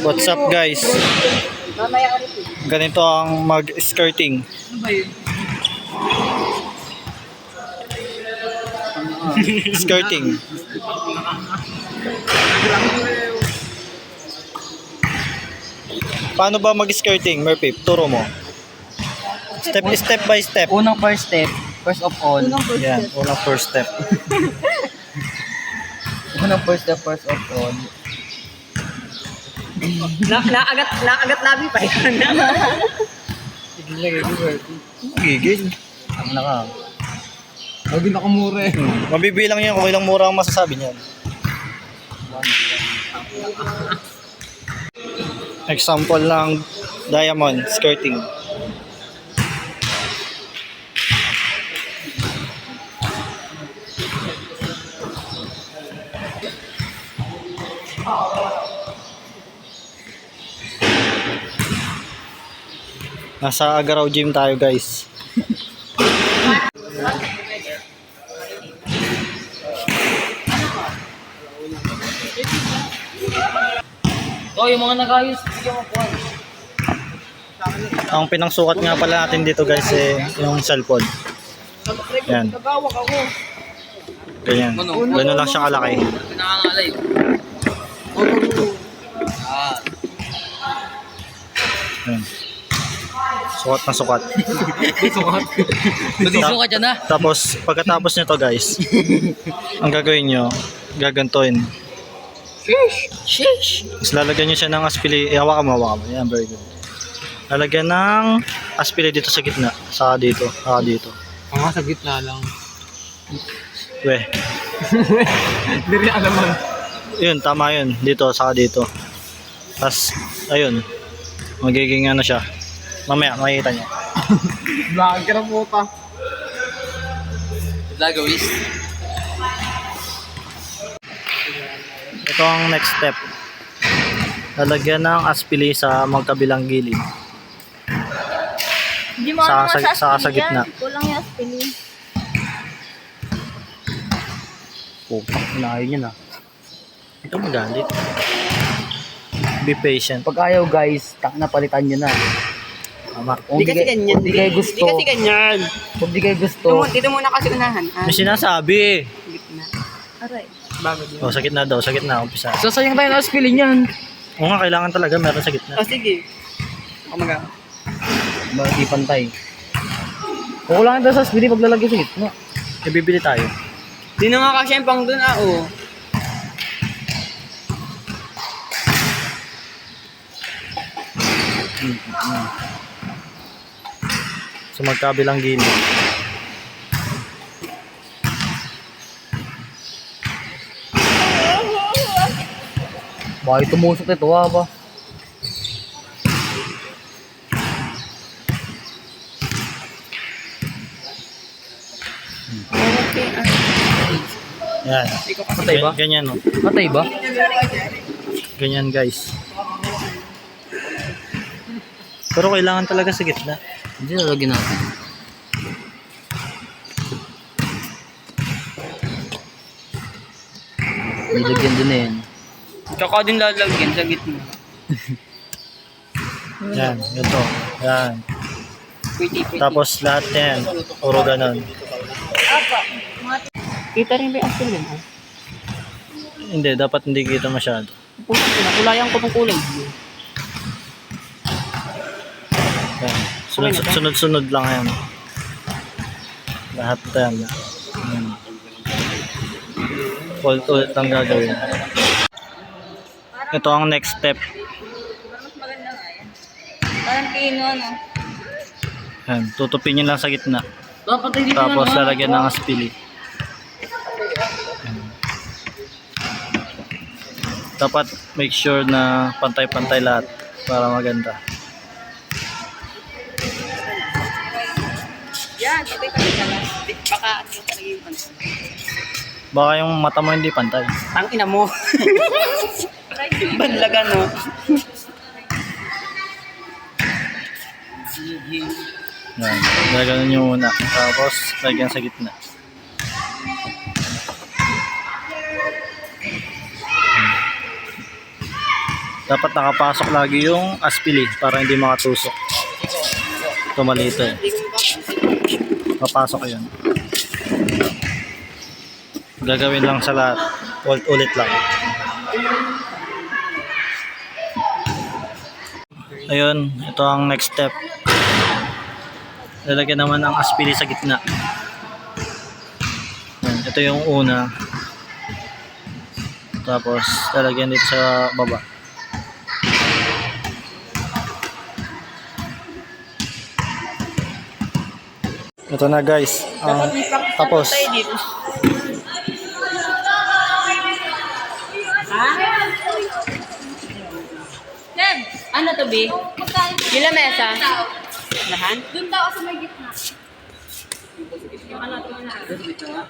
What's up guys? Ganito ang mag-skirting. Skirting. Paano ba mag-skirting, Murphy? Turo mo. Step by step. Unang first step, first of all. Yan, unang first step. Unang first step, first of all. Naagat labi pa yan. Gigil. Ang naka. Lagi nakamura eh. Mabibilang yan kung ilang mura ang masasabi niyan. Example ng diamond skirting. Nasa Agaraw Gym tayo guys. Oh, yung mga nag-ayos, bigyan mo po. Ang pinangsukat nga pala natin dito guys eh, yung cellphone. Yan. Ganyan. Ganun lang siya kalaki. Pinangangalay. Yan. Sukat na sukat. Madisukat yan na. Tapos pagkatapos nito guys, ang gagawin nyo, gagantuin. Sheesh. Tapos lalagyan nyo siya ng aspili. Hawakan mo. Yan, very good. Lalagyan ng aspili dito sa gitna. Saka dito. Saka dito. Ang sa gitna lang. Weh. Hindi rin alam mo. Yun, tama yun. Dito, saka dito. Tapos, ayun. Magiging ano siya. Mamaya, makikita nyo. Vlog ka na puta. Lagawis. Ito ang next step. Lalagyan ng aspili sa magkabilang gilid. Hindi mo Sa gitna. Kulang yung aspili. Pupak, inahin yun ah. Ito magalit. Be patient. Pag ayaw guys, na palitan nyo na. Tama. Hindi kasi ganyan. Hindi kayo gusto. Hindi kasi ganyan. Kung di kayo gusto. Dito muna kasi unahan. May sinasabi. Gitna. Aray. Bago din. O, sa gitna daw. Sa gitna. Umpisa. Sasayang tayo na aspilin yan. Oo nga, kailangan talaga meron sa gitna. O sige. Ako mag- Di pantay. Kung kulangan tayo sa aspilin, paglalagay sa gitna. Ibibili tayo. Di na nga kasi yung pang dun oh. Sa magkabilang gilid. Bakit tumusok ito ba? Yan. Patay ba? Ganyan no. Patay ba? Ganyan guys. Pero kailangan talaga sa gitna. Hindi lalagyan natin. Nilagyan din na yan. Tsaka din lalagyan sa gitna. Yan. Ito. Yan. Pwede. Tapos lahat yan. Puro ganon. Kita rin ba yung aspili mo? Hindi. Dapat hindi kita masyado. Nakulayan ko ng kulay. Yan. Sunod-sunod lang yan. Lahat yan. Yan. Ulit lang gagawin. Ito ang next step. Mas maganda nga yan. Parang pino ano. Yan. Tutupin nyo lang sa gitna. Dapat hindi Tapos lalagyan ng aspili. Yan. Dapat make sure na pantay-pantay lahat para maganda. Yan, patay ka rin lang. Baka ano talaga yung pansin. Baka yung mata mo hindi pantay. Tangina mo. Banlagan no. Yan. Gaganon nyo muna. Tapos lagyan sa gitna. Dapat nakapasok lagi yung aspili para hindi makatusok. Ito mali ito eh. Papasok yun. Gagawin lang sa lahat. Ulit lang. Ayun, ito ang next step. Lalagyan naman ang aspili sa gitna. Ayan, ito yung una. Tapos lalagyan dito sa baba. Ito na guys. Dapat may practice Tapos. tayo dito. Ha? Ken, ano to, B? Yung lamesa? Lahan? Doon daw sa may gitna. Yung ano to na.